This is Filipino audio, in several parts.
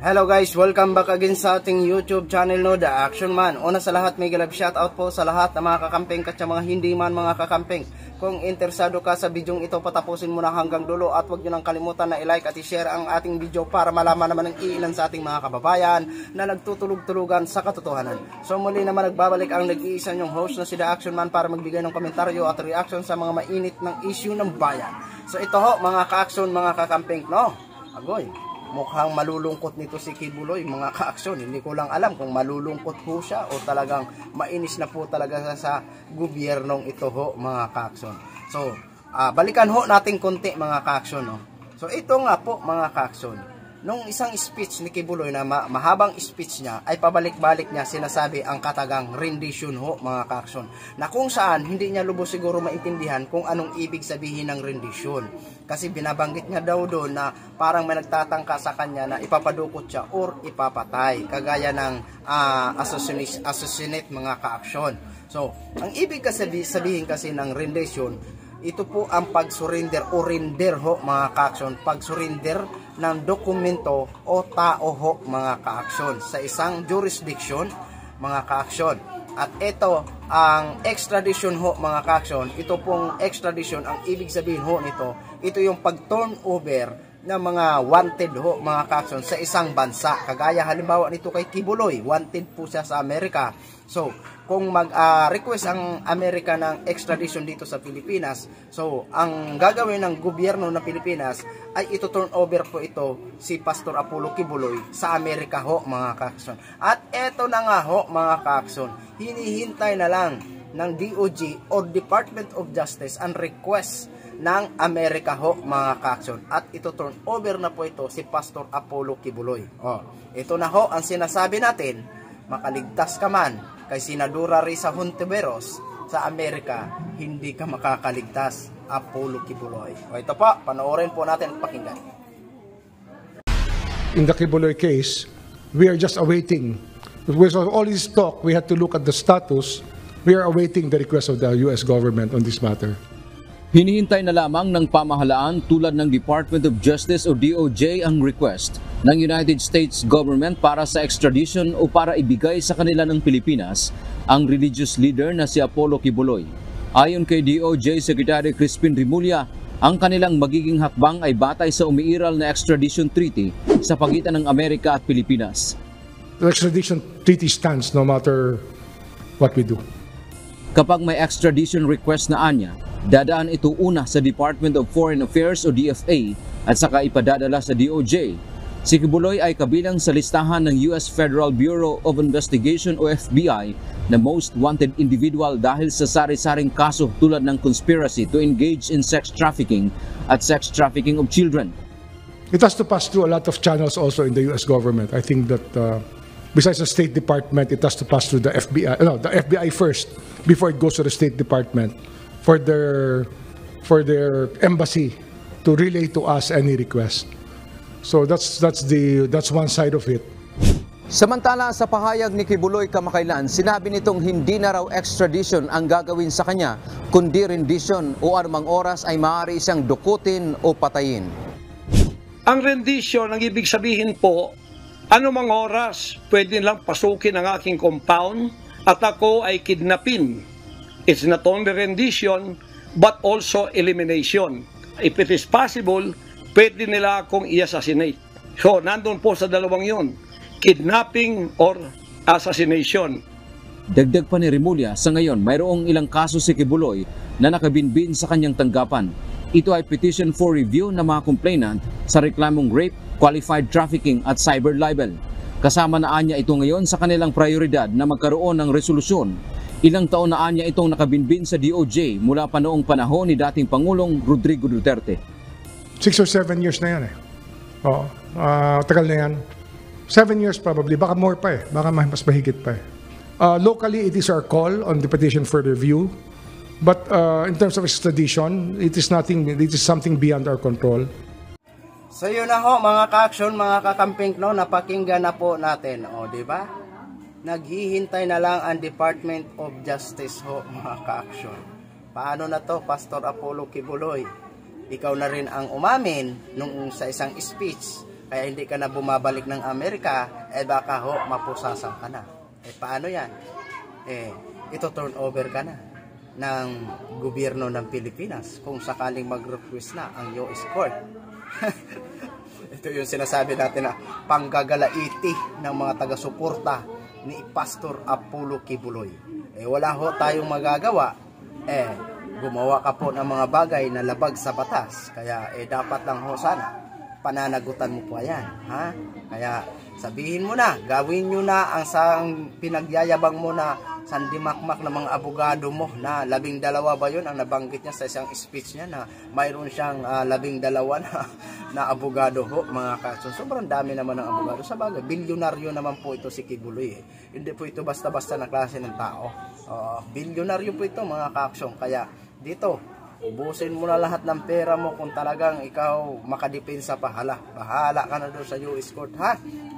Hello guys, welcome back again sa ating YouTube channel no, The Action Man. Una sa lahat, may galab shoutout po sa lahat ng mga kakamping at sa mga hindi man mga kakamping. Kung interesado ka sa bidyong ito, patapusin mo na hanggang dulo at huwag nyo nang kalimutan na i-like at i-share ang ating video para malaman naman ng ilan sa ating mga kababayan na nagtutulog-tulugan sa katotohanan. So muli naman nagbabalik ang nag-iisa nyong host na si The Action Man para magbigay ng komentaryo at reaction sa mga mainit ng issue ng bayan. So ito ho mga ka-action, mga kakamping no, agoy. Mukhang malulungkot nito si Kibuloy mga ka-aksyon. Hindi ko lang alam kung malulungkot po siya o talagang mainis na po talaga sa gobyernong ito ho mga ka-aksyon. So, balikan ho natin konti mga ka-aksyon. No? So, ito nga po mga ka-aksyon. Nung isang speech ni Kibuloy na mahabang speech niya ay pabalik-balik niya sinasabi ang katagang rendition ho mga ka-aksyon. Na kung saan hindi niya lubos siguro maintindihan kung anong ibig sabihin ng rendition. Kasi binabanggit niya daw doon na parang may nagtatangka sa kanya na ipapadukot siya or ipapatay. Kagaya ng assassinate mga ka-aksyon. So, ang ibig sabihin kasi ng rendition, ito po ang pag-surrender o render ho mga ka-aksyon. Pag-surrender ng dokumento o tao ho mga ka-aksyon sa isang jurisdiction mga ka-aksyon. At ito ang extradition ho mga ka-aksyon. Ito pong extradition, ang ibig sabihin ho nito, ito yung pag-turn over ng mga wanted ho mga ka-aksyon sa isang bansa. Kagaya halimbawa nito kay Kibuloy, wanted po siya sa Amerika. So, kung mag-request ang Amerika ng extradition dito sa Pilipinas, so, ang gagawin ng gobyerno ng Pilipinas ay ito turn over po ito si Pastor Apollo Kibuloy sa Amerika ho mga ka-aksyon. At eto na nga ho mga ka-aksyon, hinihintay na lang ng DOJ or Department of Justice ang request ng Amerika ho mga ka-aksyon. At ito turn over na po ito si Pastor Apollo Kibuloy. Ito na ho ang sinasabi natin, makaligtas ka man kay Senadora Risa Hontiveros sa Amerika, hindi ka makakaligtas, Apollo Kibuloy. Ito pa, panoorin po natin at pakinggan. In the Kibuloy case, we are just awaiting. With all this talk, we had to look at the status. We are awaiting the request of the U.S. government on this matter. Hinihintay na lamang ng pamahalaan tulad ng Department of Justice o DOJ ang request ng United States government para sa extradition o para ibigay sa kanila ng Pilipinas ang religious leader na si Apollo Kibuloy. Ayon kay DOJ Secretary Crispin Rimulya, ang kanilang magiging hakbang ay batay sa umiiral na extradition treaty sa pagitan ng Amerika at Pilipinas. The extradition treaty stands no matter what we do. Kapag may extradition request na anya, dadaan ito una sa Department of Foreign Affairs o DFA at saka ipadadala sa DOJ. Si Kibuloy ay kabilang sa listahan ng US Federal Bureau of Investigation o FBI na most wanted individual dahil sa sari-saring kaso tulad ng conspiracy to engage in sex trafficking at sex trafficking of children. It has to pass through a lot of channels also in the US government. I think that besides the State Department, it has to pass through the FBI. No, the FBI first before it goes to the State Department for their embassy to relay to us any request. So that's one side of it. Samantala sa pahayag ni Kibuloy kamakailan, sinabi nitong hindi na raw extradition ang gagawin sa kanya, kundi rendition o anumang oras ay maaari siyang dukutin o patayin. Ang rendition, ang ibig sabihin po, anumang oras pwede lang pasukin ang aking compound at ako ay kidnapin. It's not only rendition but also elimination. If it is possible, pwede nila akong i-assassinate. So, nandun po sa dalawang yun, kidnapping or assassination. Dagdag pa ni Rimulya, sa ngayon mayroong ilang kaso si Kibuloy na nakabinbin sa kanyang tanggapan. Ito ay petition for review ng mga complainant sa reklamong rape, qualified trafficking at cyber libel. Kasama na anya ito ngayon sa kanilang prioridad na magkaroon ng resolusyon. Ilang taon na anya itong nakabinbin sa DOJ mula pa noong panahon ni dating Pangulong Rodrigo Duterte. 6 or 7 years na yan eh. Oo, tagal na yan. 7 years probably, baka more pa eh. Baka mas mahigit pa eh. Locally, it is our call on the petition for review. But in terms of extradition, it is something beyond our control. So yun na ho mga ka-action, mga kakamping no, napakinggan na po natin. O, di ba? Naghihintay na lang ang Department of Justice ho mga ka-action. Paano na to, Pastor Apollo Kibuloy? Ikaw na rin ang umamin nung sa isang speech kaya hindi ka na bumabalik ng Amerika, baka ho, mapusasan ka na. Paano yan? Ito turn over ka na ng gobyerno ng Pilipinas kung sakaling mag-request na ang US Court. Ito yung sinasabi natin na panggagalaiti ng mga taga-suporta ni Pastor Apollo Kibuloy. Wala ho tayong magagawa. Gumawa ka po ng mga bagay na labag sa batas. Kaya dapat lang ho sana pananagutan mo po yan. Ha? Kaya sabihin mo na, gawin nyo na ang pinagyayabang mo na sandimakmak ng mga abogado mo na 12 ba yun ang nabanggit niya sa isang speech niya na mayroon siyang 12 na abogado ho, mga kaso. Sobrang dami naman ng abogado. Sa bagay, bilyonaryo naman po ito si Kibuloy. Hindi po ito basta-basta na klase ng tao. Bilyonaryo po ito, mga kaksyon. Kaya dito, ubusin mo na lahat ng pera mo kung talagang ikaw makadepensa pa. Bahala ka na doon sa US Court, ha?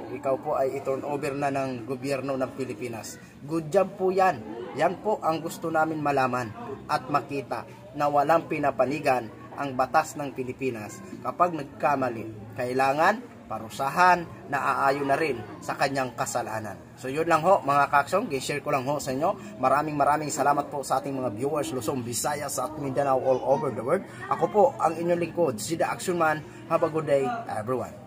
Ikaw po ay i-turn over na ng gobyerno ng Pilipinas. Good job po yan. Yan po ang gusto namin malaman at makita na walang pinapanigan ang batas ng Pilipinas. Kapag nagkamali, kailangan parusahan na aayon na rin sa kanyang kasalanan. So yun lang ho, mga kaksong, i-share ko lang ho sa inyo. Maraming salamat po sa ating mga viewers, Luzon, Visayas at Mindanao all over the world. Ako po ang inyong lingkod, si The Action Man. Have a good day, everyone.